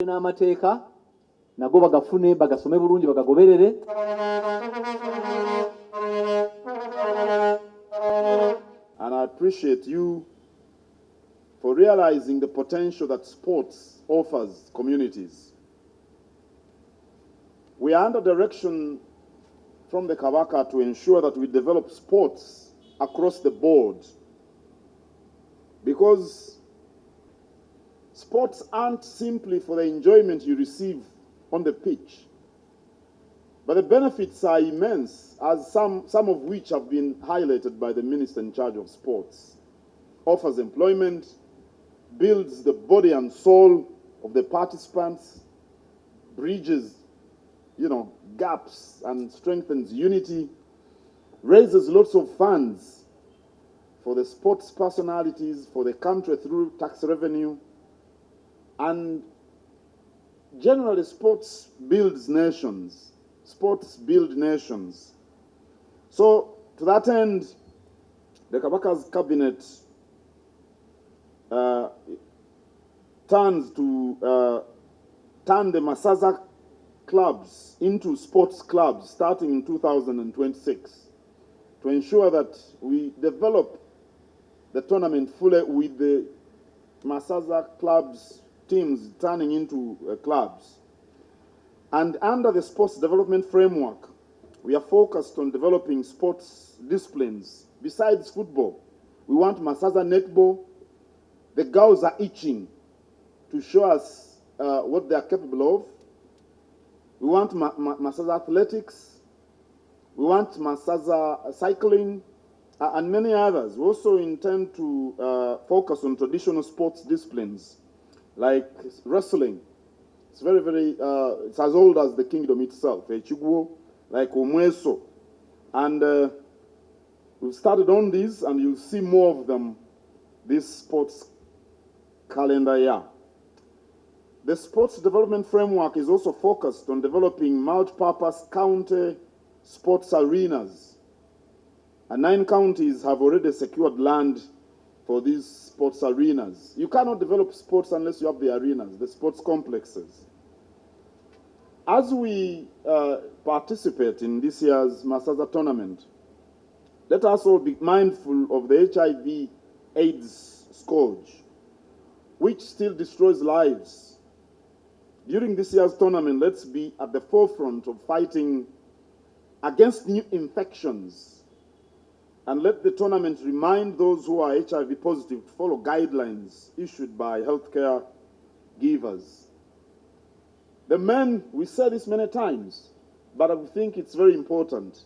n'amateeka nago bagafune bagasome bulungi bagagoberere. And I appreciate you for realizing the potential that sports offers communities. We are under direction from the Kabaka to ensure that we develop sports across the board, because sports aren't simply for the enjoyment you receive on the pitch, but the benefits are immense, as some of which have been highlighted by the Minister in charge of sports. Offers employment, builds the body and soul of the participants, bridges, gaps and strengthens unity, raises lots of funds for the sports personalities, for the country through tax revenue, and generally sports builds nations. Sports build nations. So to that end, the Kabaka's cabinet turn the Masaza clubs into sports clubs starting in 2026 to ensure that we develop the tournament fully with the Masaza clubs teams turning into clubs. And under the sports development framework, we are focused on developing sports disciplines besides football. We want Masaza netball. The girls are itching to show us what they are capable of. We want Masaza athletics. We want Masaza cycling, and many others. We also intend to focus on traditional sports disciplines like wrestling. It's very, very, it's as old as the kingdom itself. Echugwo, like Omweso. And we've started on these, and you'll see more of them this sports calendar year. The sports development framework is also focused on developing multi-purpose county sports arenas. And 9 counties have already secured land for these sports arenas. You cannot develop sports unless you have the arenas, the sports complexes. As we participate in this year's Masaza tournament, let us all be mindful of the HIV/AIDS scourge, which still destroys lives. During this year's tournament, let's be at the forefront of fighting against new infections, and let the tournament remind those who are HIV positive to follow guidelines issued by healthcare givers. The men, we said this many times, but I think it's very important.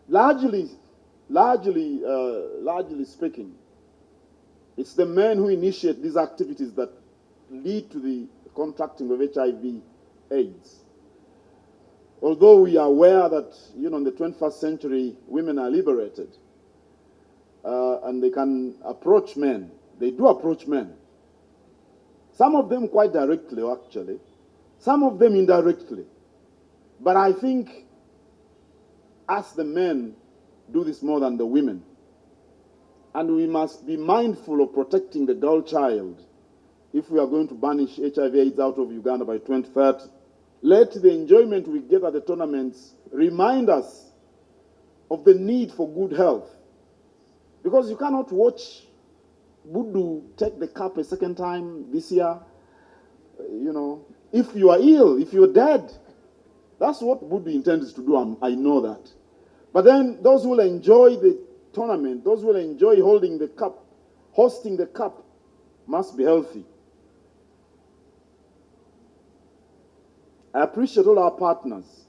Largely speaking, it's the men who initiate these activities that lead to the contracting of HIV/AIDS. Although we are aware that, in the 21st century, women are liberated and they can approach men. They do approach men. Some of them quite directly, actually. Some of them indirectly. But I think us, the men, do this more than the women. And we must be mindful of protecting the girl child if we are going to banish HIV/AIDS out of Uganda by 2030. Let the enjoyment we get at the tournaments remind us of the need for good health. Because you cannot watch Buddu take the cup a second time this year. If you are ill, if you're dead, that's what Buddu intends to do, I know that. But then those who will enjoy the tournament, those who will enjoy holding the cup, hosting the cup, must be healthy. I appreciate all our partners.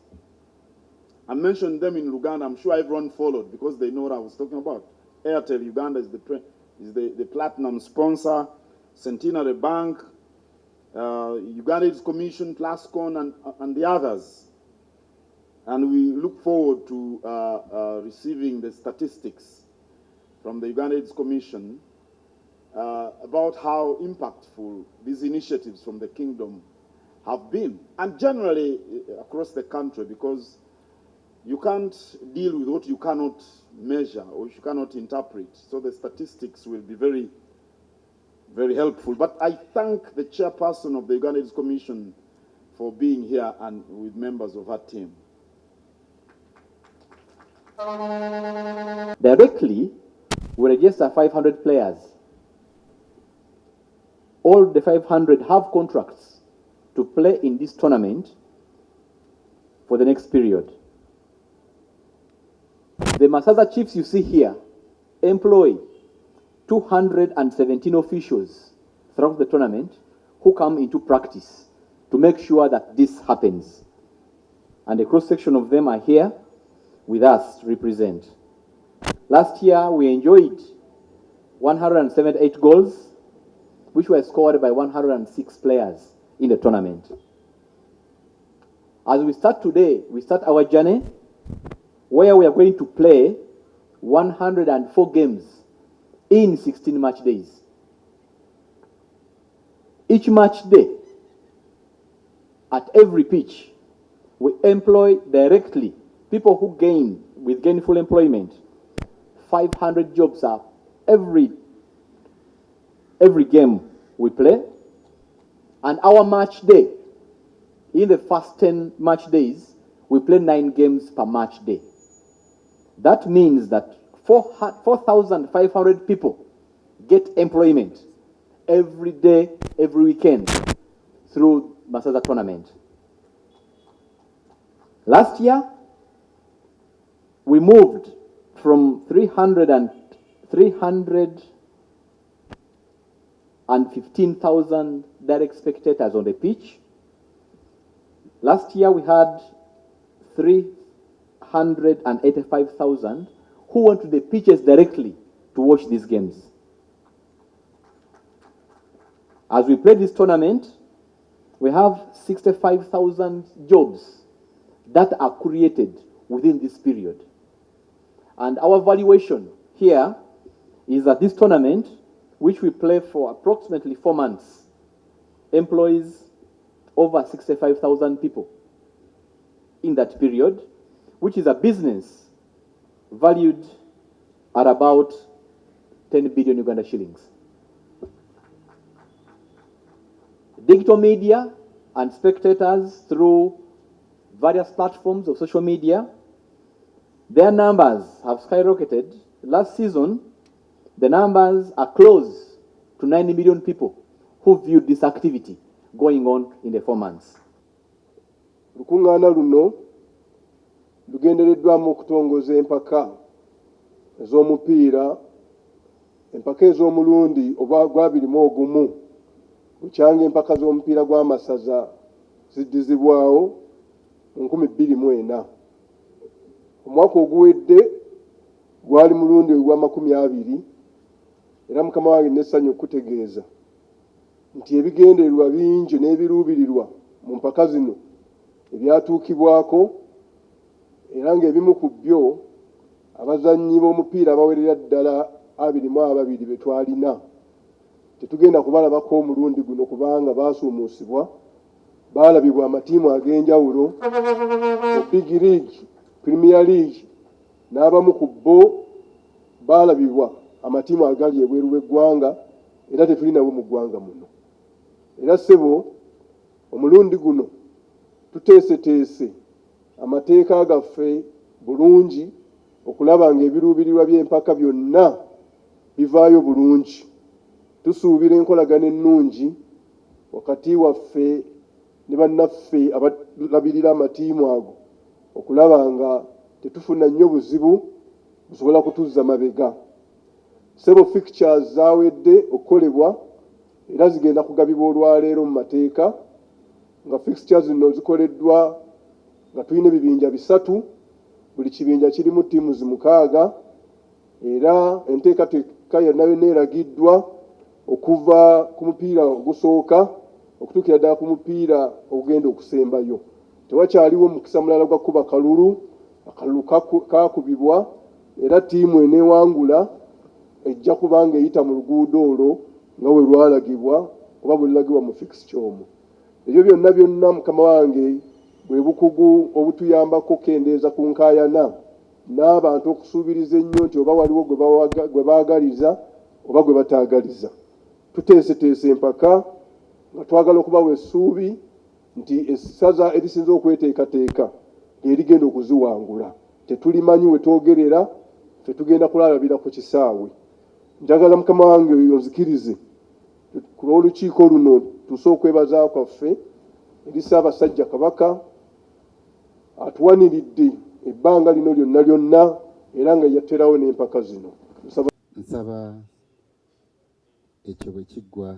I mentioned them in Uganda. I'm sure everyone followed because they know what I was talking about. Airtel Uganda is the platinum sponsor. Centenary Bank, Uganda AIDS Commission, Plascon, and the others. And we look forward to receiving the statistics from the Uganda AIDS Commission about how impactful these initiatives from the kingdom have been, and generally across the country, because you can't deal with what you cannot measure or you cannot interpret. So the statistics will be very very helpful. But I thank the chairperson of the Uganda AIDS Commission for being here and with members of her team. Directly, we register 500 players. All the 500 have contracts to play in this tournament for the next period. The Masaza Chiefs you see here employ 217 officials throughout the tournament who come into practice to make sure that this happens. And a cross-section of them are here with us to represent. Last year, we enjoyed 178 goals, which were scored by 106 players in the tournament. As we start today, we start our journey where we are going to play 104 games in 16 match days. Each match day, at every pitch, we employ directly people who gain with gainful employment. 500 jobs are every game we play. And our match day, in the first 10 match days, we play 9 games per match day. That means that 4,500 people get employment every day, every weekend through Masaza tournament. Last year, we moved from 315,000 direct spectators on the pitch. Last year, we had 385,000 who went to the pitches directly to watch these games. As we play this tournament, we have 65,000 jobs that are created within this period. And our valuation here is that this tournament, which we play for approximately 4 months, employs over 65,000 people in that period, which is a business valued at about 10 billion Uganda shillings. Digital media and spectators through various platforms of social media, their numbers have skyrocketed. Last season, the numbers are close to 90 million people who viewed this activity going on in the 4 months. Lukungana luno lugendereddwamu okutongoza empaka ez'omupiira, empaka ez'omulundi oba gwabirimu ogumu, bukyanga empaka z'omupiira gw'amasaza ziddizibwawo mu 2004. Omwaka oguwedde gwali mulundi gwa 20, era mukama wange nessanyu okutegeeza nti ebigendererwa bingi n'ebiruubirirwa mu mpaka zino ebyatuukibwako, era ng'ebimu ku byo abazannyi b'omupiira abawerera ddala 22 be twalina tetugenda kubalabako omulundi guno kubanga baasuumuusibwa, baalabibwa amatiimu ag'enjawulo, Big League, Premier League, n'abamu ku bo baalabibwa amatiimu agali ebweru w'eggwanga, era tetuli nabo mu ggwanga muno. Era ssebo, omulundi guno tuteeseteese amateeka gaffe bulungi okulaba ng'ebiruubirirwa by'empaka byonna bivaayo bulungi. Tusuubira enkolagana ennungi wakati waffe ne bannaffe abalabirira amatiimu ago okulaba nga tetufuna nnyo buzibu busobola kutuzza mabega. Ssebo fixtures zaawedde okukolebwa era zigenda kugabibwa olwaleero mu mateeka, nga fixtures zino zikoleddwa nga tulina ebibinja 3, buli kibinja kirimu ttiimu 6, era enteekateeka yonna yonna eragiddwa okuva ku mupiira ogusooka okutuukira ddala ku mupiira ogugenda okusembayo. Tewakyaliwo mukisa mulala gwa kuba kalulu, akalulu kaakubibwa, era ttiimu eneewangula ejja kubanga eyita mu luguudo olwo nga we lwalagibwa oba bwe lulagibwa mu fixture omwo. Ebyo byonna byonna mukama wange bwe bukugu obutuyambako kendeeza ku nkaayana n'abantu okusuubiriza ennyo nti oba waliwo gwe baagaliza oba gwe bataagaliza. tuteeseteese empaka nga twagala okubawa essuubi nti essaza erisinza okweteekateeka erigenda okuziwangula. Tetulimanyi we twogerera, ffe tugenda kulalabira ku kisaawe. Njagala mukama wange onzikirize ku lw'olukiiko luno tuuse okwebaza kwaffe eri Ssaabasajja Kabaka atuwaniridde ebbanga lino lyonna lyonna era nga yatterawo n'empaka zino. Nsaba ekyo bwe kiggwa